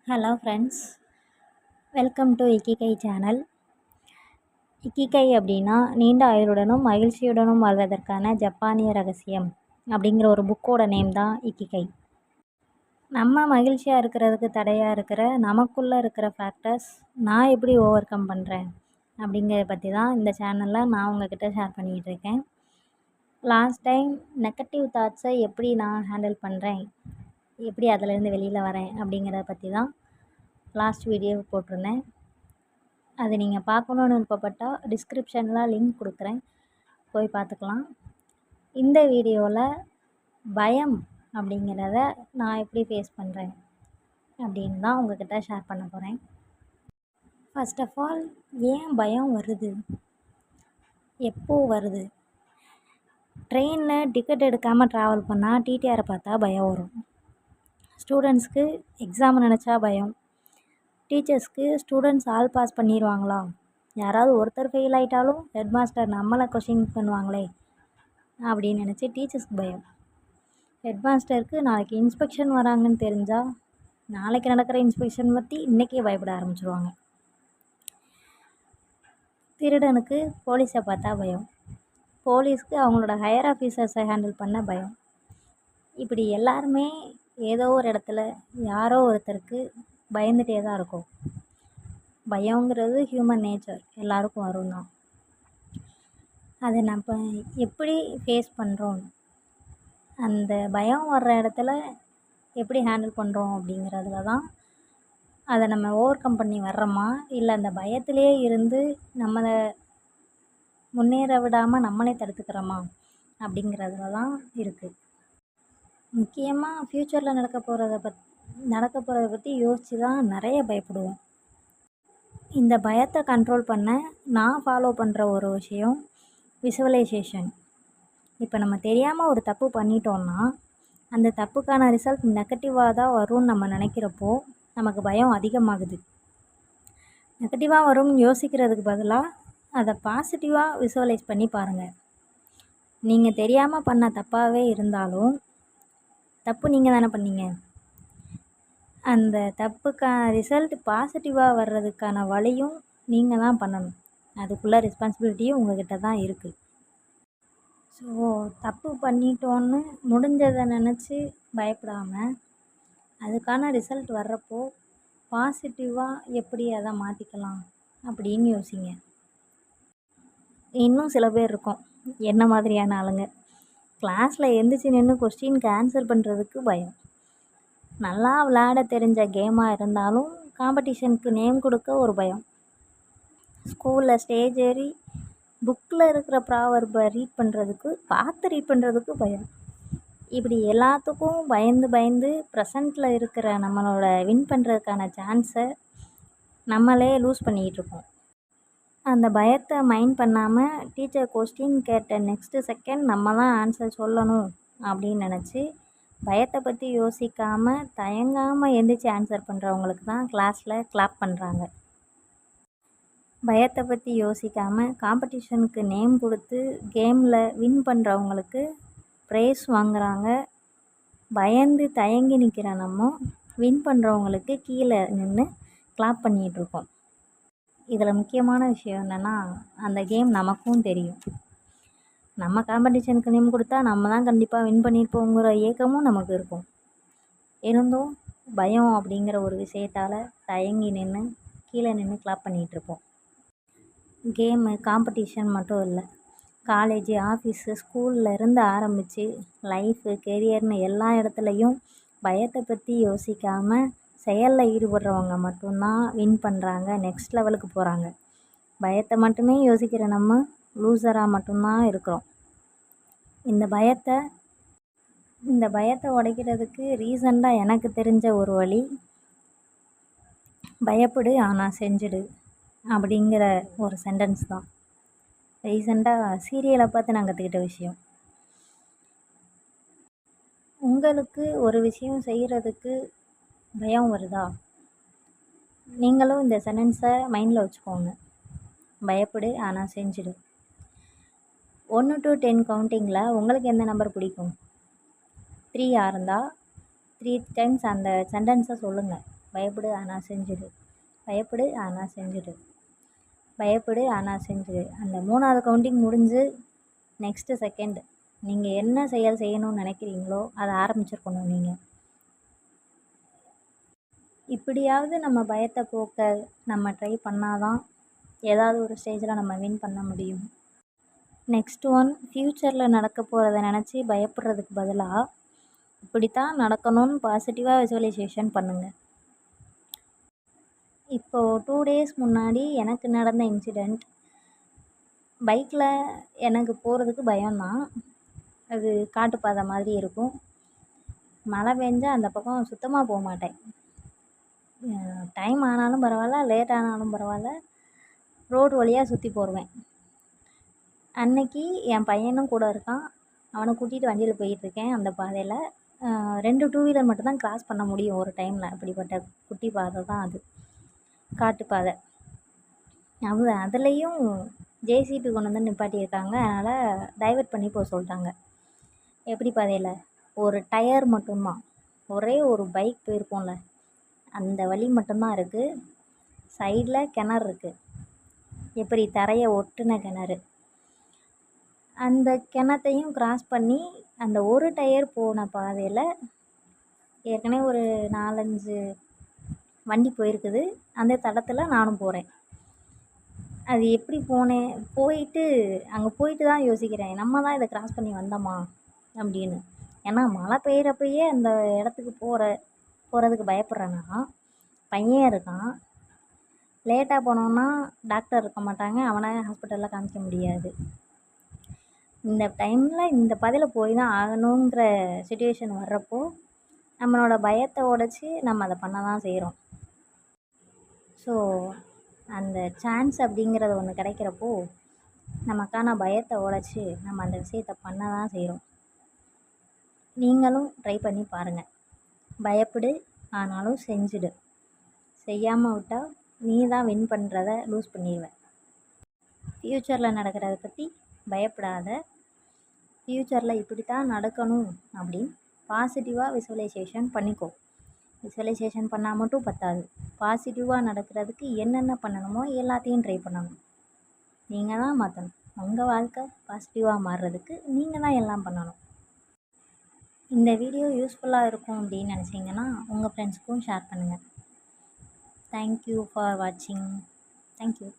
Hello friends, welcome to இக்கிகை channel. இக்கிகை அப்படின்னா நீண்ட ஆயுளுடனும் மகிழ்ச்சியுடனும் வாழ்வதற்கான ஜப்பானிய ரகசியம் அப்படிங்கிற ஒரு புக்கோட நேம் தான் இக்கிகை. நம்ம மகிழ்ச்சியாக இருக்கிறதுக்கு தடையாக இருக்கிற நமக்குள்ளே இருக்கிற ஃபேக்டர்ஸ் நான் எப்படி ஓவர் கம் பண்ணுறேன் அப்படிங்கிறத பற்றி தான் இந்த சேனலில் நான் உங்ககிட்ட ஷேர் பண்ணிக்கிட்டு இருக்கேன். லாஸ்ட் டைம் நெகட்டிவ் தாட்ஸை எப்படி நான் ஹேண்டில் பண்ணுறேன், எப்படி அதிலேருந்து வெளியில் வரேன் அப்படிங்கிறத பற்றி தான் லாஸ்ட் வீடியோ போட்டிருந்தேன். அது நீங்கள் பார்க்கணுன்னு விருப்பப்பட்டால் டிஸ்கிரிப்ஷனில் லிங்க் கொடுக்குறேன், போய் பார்த்துக்கலாம். இந்த வீடியோவில் பயம் அப்படிங்கிறத நான் எப்படி ஃபேஸ் பண்ணுறேன் அப்படின்னு தான் உங்கள்கிட்ட ஷேர் பண்ண போகிறேன். ஃபர்ஸ்ட் ஆஃப் ஆல், ஏன் பயம் வருது, எப்போ வருது? ட்ரெயினில் டிக்கெட் எடுக்காமல் ட்ராவல் பண்ணால் டிடிஆரை பார்த்தா பயம் வரும். ஸ்டூடெண்ட்ஸ்க்கு எக்ஸாம் நினச்சா பயம். டீச்சர்ஸ்க்கு ஸ்டூடெண்ட்ஸ் ஆல் பாஸ் பண்ணிடுவாங்களா, யாராவது ஒருத்தர் ஃபெயில் ஆகிட்டாலும் ஹெட் மாஸ்டர் நம்மளை கொஷின் பண்ணுவாங்களே அப்படின்னு நினச்சி டீச்சர்ஸ்க்கு பயம். ஹெட் மாஸ்டருக்கு நாளைக்கு இன்ஸ்பெக்ஷன் வராங்கன்னு தெரிஞ்சால் நாளைக்கு நடக்கிற இன்ஸ்பெக்ஷன் பற்றி இன்றைக்கே பயப்பட ஆரம்பிச்சிருவாங்க. திருடனுக்கு போலீஸை பார்த்தா பயம். போலீஸ்க்கு அவங்களோட ஹையர் ஆஃபீஸர்ஸை ஹேண்டில் பண்ண பயம். இப்படி எல்லாருமே ஏதோ ஒரு இடத்துல யாரோ ஒருத்தருக்கு பயந்துகிட்டே தான் இருக்கும். பயங்கிறது ஹியூமன் நேச்சர், எல்லாருக்கும் வரும் தான். அதை நம்ம எப்படி ஃபேஸ் பண்ணுறோம், அந்த பயம் வர்ற இடத்துல எப்படி ஹேண்டில் பண்ணுறோம் அப்படிங்கிறதுல தான் அதை நம்ம ஓவர் கம் பண்ணி வர்றோமா, இல்லை அந்த பயத்திலே இருந்து நம்மளை முன்னேற விடாமல் நம்மளே தடுத்துக்கிறோமா அப்படிங்கிறதுல தான் இருக்குது. முக்கியமாக ஃப்யூச்சரில் நடக்க போகிறத பற்றி யோசித்து தான் நிறைய பயப்படுவோம். இந்த பயத்தை கண்ட்ரோல் பண்ண நான் ஃபாலோ பண்ணுற ஒரு விஷயம் விசுவலைசேஷன். இப்போ நம்ம தெரியாமல் ஒரு தப்பு பண்ணிட்டோம்னா அந்த தப்புக்கான ரிசல்ட் நெகட்டிவாக தான் வரும்னு நம்ம நினைக்கிறப்போ நமக்கு பயம் அதிகமாகுது. நெகட்டிவாக வரும்னு யோசிக்கிறதுக்கு பதிலாக அதை பாசிட்டிவாக விசுவலைஸ் பண்ணி பாருங்கள். நீங்கள் தெரியாமல் பண்ண தப்பாகவே இருந்தாலும் தப்பு நீங்கள் தானே பண்ணீங்க, அந்த தப்புக்கான ரிசல்ட் பாசிட்டிவாக வர்றதுக்கான வழியும் நீங்கள் தான் பண்ணணும். அதுக்குள்ளே ரெஸ்பான்சிபிலிட்டியும் உங்கள்கிட்ட தான் இருக்குது. ஸோ தப்பு பண்ணிட்டோன்னு முடிஞ்சதை நினச்சி பயப்படாமல் அதுக்கான ரிசல்ட் வர்றப்போ பாசிட்டிவாக எப்படி அதை மாற்றிக்கலாம் அப்படின்னு யோசிங்க. இன்னும் சில பேர் இருக்கோம் என்ன மாதிரியான ஆளுங்க, கிளாஸில் எந்திரிச்சு நின்று கொஸ்டினுக்கு ஆன்சர் பண்ணுறதுக்கு பயம். நல்லா விளையாட தெரிஞ்ச கேமாக இருந்தாலும் காம்படிஷனுக்கு நேம் கொடுக்க ஒரு பயம். ஸ்கூலில் ஸ்டேஜ் ஏறி புக்கில் இருக்கிற ப்ராவர்பை ரீட் பண்ணுறதுக்கு பயம். இப்படி எல்லாத்துக்கும் பயந்து ப்ரெசண்ட்டில் இருக்கிற நம்மளோட வின் பண்ணுறதுக்கான சான்ஸை நம்மளே லூஸ் பண்ணிக்கிட்டு இருக்கோம். அந்த பயத்தை மைண்ட் பண்ணாமல் டீச்சர் கொஸ்டின் கேட்ட நெக்ஸ்ட்டு செகண்ட் நம்ம தான் ஆன்சர் சொல்லணும் அப்படின்னு நினச்சி பயத்தை பற்றி யோசிக்காமல் தயங்காமல் எந்திரிச்சு ஆன்சர் பண்ணுறவங்களுக்கு தான் கிளாஸில் கிளாப் பண்ணுறாங்க. பயத்தை பற்றி யோசிக்காமல் காம்படிஷனுக்கு நேம் கொடுத்து கேமில் வின் பண்ணுறவங்களுக்கு ப்ரைஸ் வாங்குகிறாங்க. பயந்து தயங்கி நிற்கிற நம்ம வின் பண்ணுறவங்களுக்கு கீழே நின்று கிளாப் பண்ணிகிட்ருக்கோம். இதில் முக்கியமான விஷயம் என்னென்னா, அந்த கேம் நமக்கும் தெரியும். நம்ம காம்படிஷனுக்கு நேம் கொடுத்தா நம்ம தான் கண்டிப்பாக வின் பண்ணியிருப்போங்கிற ஏக்கமும் நமக்கு இருக்கும். இருந்தும் பயம் அப்படிங்கிற ஒரு விஷயத்தால் தயங்கி நின்று கீழே நின்று கிளாப் பண்ணிகிட்ருப்போம். கேமு காம்படிஷன் மட்டும் இல்லை, காலேஜு, ஆஃபீஸு, ஸ்கூலில் இருந்து ஆரம்பித்து லைஃபு, கெரியர்னு எல்லா இடத்துலையும் பயத்தை பற்றி யோசிக்காமல் செயலில் ஈடுபடுறவங்க மட்டும்தான் வின் பண்ணுறாங்க, நெக்ஸ்ட் லெவலுக்கு போகிறாங்க. பயத்தை மட்டுமே யோசிக்கிற நம்ம லூசராக மட்டும்தான் இருக்கிறோம். இந்த பயத்தை உடைக்கிறதுக்கு ரீசண்டாக எனக்கு தெரிஞ்ச ஒரு வழி, பயப்படு ஆனால் செஞ்சிடு அப்படிங்கிற ஒரு சென்டென்ஸ் தான். ரீசண்டாக சீரியலை பார்த்து நான் கற்றுக்கிட்ட விஷயம். உங்களுக்கு ஒரு விஷயம் செய்கிறதுக்கு பயம் வருதா, நீங்களும் இந்த சென்டென்ஸை மைண்டில் வச்சுக்கோங்க. பயப்படு ஆனால் செஞ்சிடு. 1 to 10 கவுண்டிங்கில் உங்களுக்கு எந்த நம்பர் பிடிக்கும்? 3 இருந்தால் 3 டைம்ஸ் அந்த சென்டென்ஸை சொல்லுங்கள். பயப்படு ஆனால் செஞ்சுடு, பயப்படு ஆனால் செஞ்சுடு, பயப்படு ஆனால் செஞ்சுடு. அந்த 3வது கவுண்டிங் முடிஞ்சு நெக்ஸ்ட்டு செகண்ட் நீங்கள் என்ன செயல் செய்யணும்னு நினைக்கிறீங்களோ அதை ஆரம்பிச்சிருக்கணும் நீங்கள். இப்படியாவது நம்ம பயத்தை போக்க நம்ம ட்ரை பண்ணாதான் ஏதாவது ஒரு ஸ்டேஜில் நம்ம வின் பண்ண முடியும். நெக்ஸ்ட் ஒன், ஃப்யூச்சரில் நடக்க போகிறத நினச்சி பயப்படுறதுக்கு பதிலாக இப்படித்தான் நடக்கணும்னு பாசிட்டிவாக விசுவலைசேஷன் பண்ணுங்கள். இப்போது 2 days முன்னாடி எனக்கு நடந்த இன்சிடெண்ட், பைக்கில் எனக்கு போகிறதுக்கு பயம்தான். அது காட்டுப்பாதை மாதிரி இருக்கும். மழை பெஞ்சால் அந்த பக்கம் சுத்தமாக போக மாட்டேன். டைம் ஆனாலும் பரவாயில்ல, லேட் ஆனாலும் பரவாயில்ல, ரோடு வழியாக சுற்றி போடுவேன். அன்னைக்கு என் பையனும் கூட இருக்கான். அவனை கூட்டிகிட்டு வண்டியில் போயிட்டுருக்கேன். அந்த பாதையில் 2 2 வீலர் மட்டும்தான் கிராஸ் பண்ண முடியும் ஒரு டைமில். அப்படிப்பட்ட குட்டி பாதை தான் அது, காட்டுப்பாதை. அதுலேயும் ஜேசிபி கொண்டு வந்து நிப்பாட்டியிருக்காங்க. அதனால் டைவர்ட் பண்ணி போக சொல்லிட்டாங்க. எப்படி பாதையில் ஒரு டயர் மட்டும்தான், ஒரே ஒரு பைக் போயிருக்கோம்ல அந்த வழி மட்டும்தான் இருக்குது. சைடில் கிணறு இருக்குது, எப்படி தரையை ஒட்டுன கிணறு. அந்த கிணத்தையும் கிராஸ் பண்ணி அந்த ஒரு டயர் போன பாதையில் ஏற்கனவே ஒரு 4-5 வண்டி போயிருக்குது. அந்த தடத்தில் நானும் போகிறேன். அது எப்படி போனேன், அங்கே போயிட்டு தான் யோசிக்கிறேன், நம்ம தான் இதை கிராஸ் பண்ணி வந்தோமா அப்படின்னு. ஏன்னா மழை பெய்கிறப்பயே அந்த இடத்துக்கு போகிறதுக்கு பயப்படுறேன்னா, பையன் இருக்கான். லேட்டாக போனோன்னா டாக்டர் இருக்க மாட்டாங்க, அவனை ஹாஸ்பிட்டலில் காமிக்க முடியாது. இந்த டைமில் இந்த பாதையில் போய் தான் ஆகணுங்கிற சுச்சுவேஷன் வர்றப்போ நம்மளோட பயத்தை உடச்சி நம்ம அதை பண்ண தான் செய்கிறோம். ஸோ அந்த சான்ஸ் அப்படிங்கிறது ஒன்று கிடைக்கிறப்போ நமக்கான பயத்தை உடச்சி நம்ம அந்த விஷயத்தை பண்ண தான் செய்கிறோம். நீங்களும் ட்ரை பண்ணி பாருங்கள். பயப்படு ஆனாலும் செஞ்சுடு. செய்யாமல் விட்டால் நீ தான் வின் பண்ணுறத லூஸ் பண்ணிடுவ. ஃப்யூச்சரில் நடக்கிறத பற்றி பயப்படாத. ஃப்யூச்சரில் இப்படி தான் நடக்கணும் அப்படின்னு பாசிட்டிவாக விசுவலைசேஷன் பண்ணிக்கோ. விசுவலைசேஷன் பண்ணால் மட்டும் பத்தாது, பாசிட்டிவாக நடக்கிறதுக்கு என்னென்ன பண்ணணுமோ எல்லாத்தையும் ட்ரை பண்ணணும். நீங்கள் தான் மாற்றணும். உங்கள் வாழ்க்கை பாசிட்டிவாக மாறுறதுக்கு நீங்கள் தான் எல்லாம் பண்ணணும். இந்த வீடியோ யூஸ்ஃபுல்லாக இருக்கும் அப்படின்னு நினச்சிங்கன்னா உங்கள் ஃப்ரெண்ட்ஸ்க்கும் ஷேர் பண்ணுங்கள். தேங்க்யூ ஃபார் வாட்சிங். தேங்க்யூ.